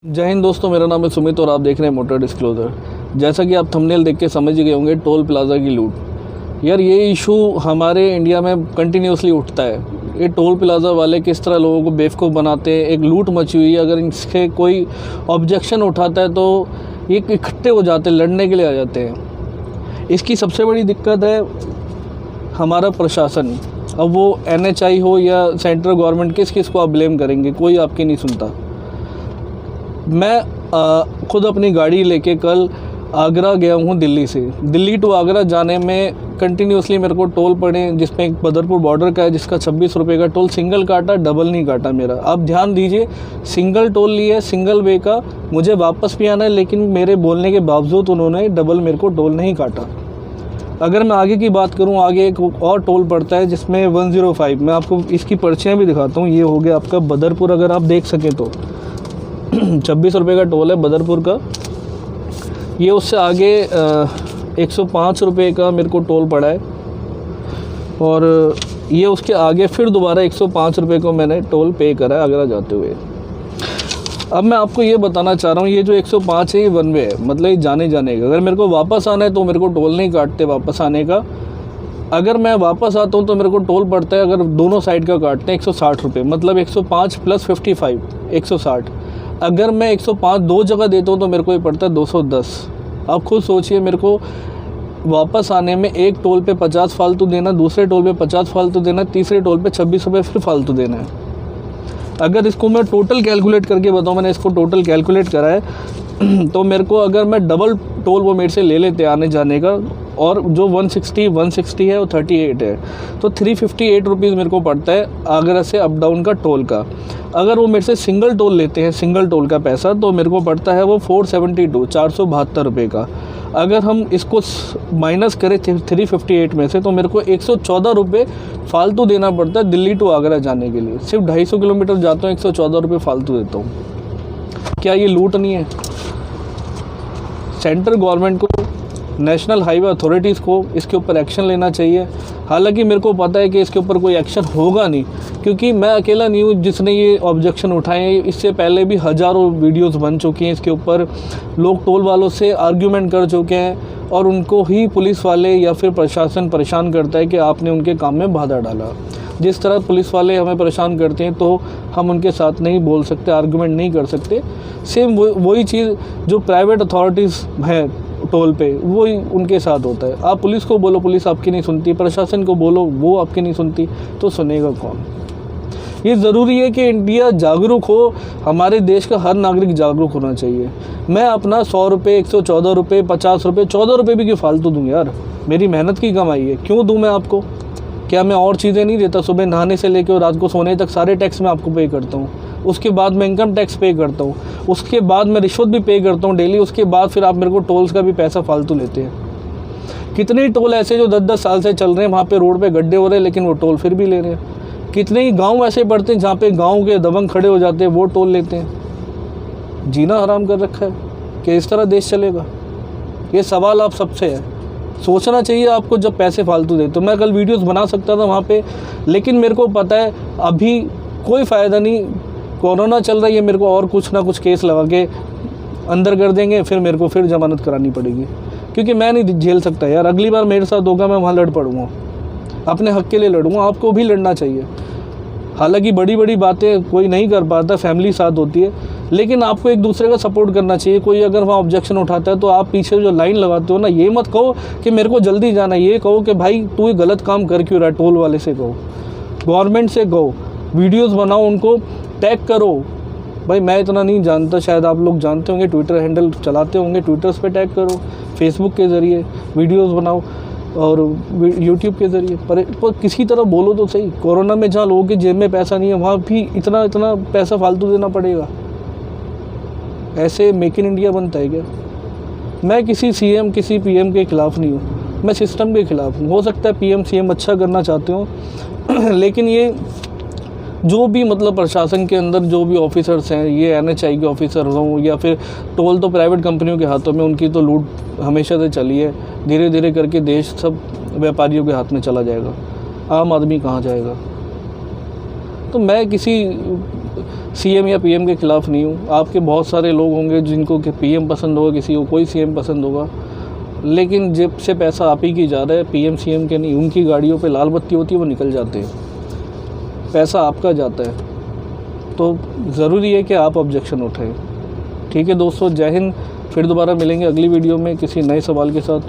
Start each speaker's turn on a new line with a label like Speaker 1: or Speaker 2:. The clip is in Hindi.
Speaker 1: जय हिंद दोस्तों, मेरा नाम है सुमित और आप देख रहे हैं मोटर डिस्क्लोजर। जैसा कि आप थंबनेल देख के समझ गए होंगे, टोल प्लाज़ा की लूट। यार ये इशू हमारे इंडिया में कंटिन्यूसली उठता है। ये टोल प्लाज़ा वाले किस तरह लोगों को बेवकूफ़ बनाते हैं। एक लूट मची हुई है, अगर इसके कोई ऑब्जेक्शन उठाता है तो ये इकट्ठे हो जाते हैं, लड़ने के लिए आ जाते हैं। इसकी सबसे बड़ी दिक्कत है हमारा प्रशासन। अब वो NHI हो या सेंट्रल गवर्नमेंट, किस किस को आप ब्लेम करेंगे, कोई आपकी नहीं सुनता। मैं खुद अपनी गाड़ी लेके कल आगरा गया हूँ दिल्ली टू आगरा जाने में कंटिन्यूसली मेरे को टोल पड़े, जिसमें एक बदरपुर बॉर्डर का है जिसका 26 रुपये का टोल सिंगल काटा, डबल नहीं काटा मेरा। आप ध्यान दीजिए, सिंगल टोल लिया, सिंगल वे का, मुझे वापस भी आना है, लेकिन मेरे बोलने के बावजूद उन्होंने डबल मेरे को टोल नहीं काटा। अगर मैं आगे की बात करूं, आगे एक और टोल पड़ता है जिसमें 105, मैं आपको इसकी पर्चियाँ भी दिखाता हूँ। ये हो गया आपका बदरपुर, अगर आप देख सकें तो 26 रुपये का टोल है बदरपुर का। ये उससे आगे 105 रुपये का मेरे को टोल पड़ा है, और ये उसके आगे फिर दोबारा 105 रुपये को मैंने टोल पे करा है आगरा जाते हुए। अब मैं आपको ये बताना चाह रहा हूँ, ये जो 105 है ये वन वे है, मतलब ये जाने का। अगर मेरे को वापस आना है तो मेरे को टोल नहीं काटते वापस आने का। अगर मैं वापस आता हूँ तो मेरे को टोल पड़ता है, अगर दोनों साइड का काटते हैं, 160 रुपये, मतलब 105 + 55 160। अगर मैं 105 दो जगह देता हूँ तो मेरे को ये पड़ता है 210। आप खुद सोचिए, मेरे को वापस आने में एक टोल पे 50 फालतू देना, दूसरे टोल पे 50 फालतू देना, तीसरे टोल पे 26 रुपये फिर फालतू देना है। अगर इसको मैं टोटल कैलकुलेट करके बताऊँ, मैंने इसको टोटल कैलकुलेट करा है तो मेरे को, अगर मैं डबल टोल वो मेरे से ले लेते आने जाने का, और जो 160 है वो 38 है, तो 358 रुपीज़ मेरे को पड़ता है आगरा से अप डाउन का टोल का। अगर वो मेरे से सिंगल टोल लेते हैं, सिंगल टोल का पैसा, तो मेरे को पड़ता है वो 472 रुपये का। अगर हम इसको माइनस करें 358 में से, तो मेरे को 114 रुपये फालतू देना पड़ता है दिल्ली टू आगरा जाने के लिए। सिर्फ 250 किलोमीटर जाता हूँ, 114 रुपये फालतू देता हूँ। क्या ये लूट नहीं है? सेंट्रल गवर्नमेंट को, नेशनल हाईवे अथॉरिटीज़ को इसके ऊपर एक्शन लेना चाहिए। हालांकि मेरे को पता है कि इसके ऊपर कोई एक्शन होगा नहीं, क्योंकि मैं अकेला नहीं हूँ जिसने ये ऑब्जेक्शन उठाए हैं। इससे पहले भी हज़ारों वीडियोस बन चुकी हैं इसके ऊपर। लोग टोल वालों से आर्ग्यूमेंट कर चुके हैं, और उनको ही पुलिस वाले या फिर प्रशासन परेशान करता है कि आपने उनके काम में बाधा डाला। जिस तरह पुलिस वाले हमें परेशान करते हैं तो हम उनके साथ नहीं बोल सकते, आर्ग्यूमेंट नहीं कर सकते। सेम वही चीज़ जो प्राइवेट अथॉरिटीज़ हैं टोल पे, वो ही उनके साथ होता है। आप पुलिस को बोलो, पुलिस आपकी नहीं सुनती, प्रशासन को बोलो, वो आपकी नहीं सुनती, तो सुनेगा कौन? ये ज़रूरी है कि इंडिया जागरूक हो, हमारे देश का हर नागरिक जागरूक होना चाहिए। मैं अपना 100 रुपये, 114 रुपये, 50 रुपये, 14 रुपये भी क्यों फालतू दूँ यार? मेरी मेहनत की कमाई है, क्यों दूँ मैं आपको? क्या मैं और चीज़ें नहीं देता? सुबह नहाने से लेकर और रात को सोने तक सारे टैक्स मैं आपको पे करता हूँ। उसके बाद मैं इनकम टैक्स पे करता हूँ, उसके बाद मैं रिश्वत भी पे करता हूँ डेली। उसके बाद फिर आप मेरे को टोल्स का भी पैसा फालतू लेते हैं। कितने ही टोल ऐसे जो 10-10 साल से चल रहे हैं, वहाँ पे रोड पे गड्ढे हो रहे हैं, लेकिन वो टोल फिर भी ले रहे हैं। कितने ही गांव ऐसे पड़ते हैं जहाँ पे गांव के दबंग खड़े हो जाते हैं, वो टोल लेते हैं। जीना हराम कर रखा है कि इस तरह देश चलेगा? ये सवाल आप सबसे है, सोचना चाहिए आपको जब पैसे फालतू देते। तो मैं कल वीडियोस बना सकता था वहाँ पे, लेकिन मेरे को पता है अभी कोई फ़ायदा नहीं। कोरोना चल रही है, मेरे को और कुछ ना कुछ केस लगा के अंदर कर देंगे, फिर मेरे को फिर ज़मानत करानी पड़ेगी, क्योंकि मैं नहीं झेल सकता यार। अगली बार मेरे साथ होगा, मैं वहाँ लड़ पड़ूँगा, अपने हक़ के लिए लड़ूँगा। आपको भी लड़ना चाहिए। हालांकि बड़ी बड़ी बातें कोई नहीं कर पाता, फैमिली साथ होती है, लेकिन आपको एक दूसरे का सपोर्ट करना चाहिए। कोई अगर वहाँ ऑब्जेक्शन उठाता है तो आप पीछे जो लाइन लगाते हो ना, ये मत कहो कि मेरे को जल्दी जाना है, ये कहो कि भाई तू ये गलत काम कर क्यों रहा है। टोल वाले से कहो, गवर्नमेंट से कहो, वीडियोस बनाओ, उनको टैग करो। भाई मैं इतना नहीं जानता, शायद आप लोग जानते होंगे, ट्विटर हैंडल चलाते होंगे, ट्विटर्स पे टैग करो, फेसबुक के ज़रिए वीडियोस बनाओ, और यूट्यूब के ज़रिए। पर किसी तरह बोलो तो सही। कोरोना में जहाँ लोगों के जेब में पैसा नहीं है, वहाँ भी इतना पैसा फालतू देना पड़ेगा? ऐसे मेक इन इंडिया बनता है क्या? मैं किसी CM, किसी PM के ख़िलाफ़ नहीं हूँ, मैं सिस्टम के ख़िलाफ़ हूँ। हो सकता है PM CM अच्छा करना चाहते हो लेकिन ये जो भी मतलब प्रशासन के अंदर जो भी ऑफिसर्स हैं, ये NHI के ऑफिसर हों या फिर टोल, तो प्राइवेट कंपनियों के हाथों में, उनकी तो लूट हमेशा से चली है। धीरे धीरे करके देश सब व्यापारियों के हाथ में चला जाएगा, आम आदमी कहाँ जाएगा? तो मैं किसी सीएम या पीएम के ख़िलाफ़ नहीं हूँ। आपके बहुत सारे लोग होंगे जिनको कि पीएम पसंद होगा, किसी को कोई सीएम पसंद होगा, लेकिन जेब से पैसा आप ही की जा रहा है, पीएम सीएम के नहीं। उनकी गाड़ियों पे लाल बत्ती होती है, वो निकल जाते हैं, पैसा आपका जाता है। तो ज़रूरी है कि आप ऑब्जेक्शन उठाएं। ठीक है दोस्तों, जय हिंद। फिर दोबारा मिलेंगे अगली वीडियो में किसी नए सवाल के साथ।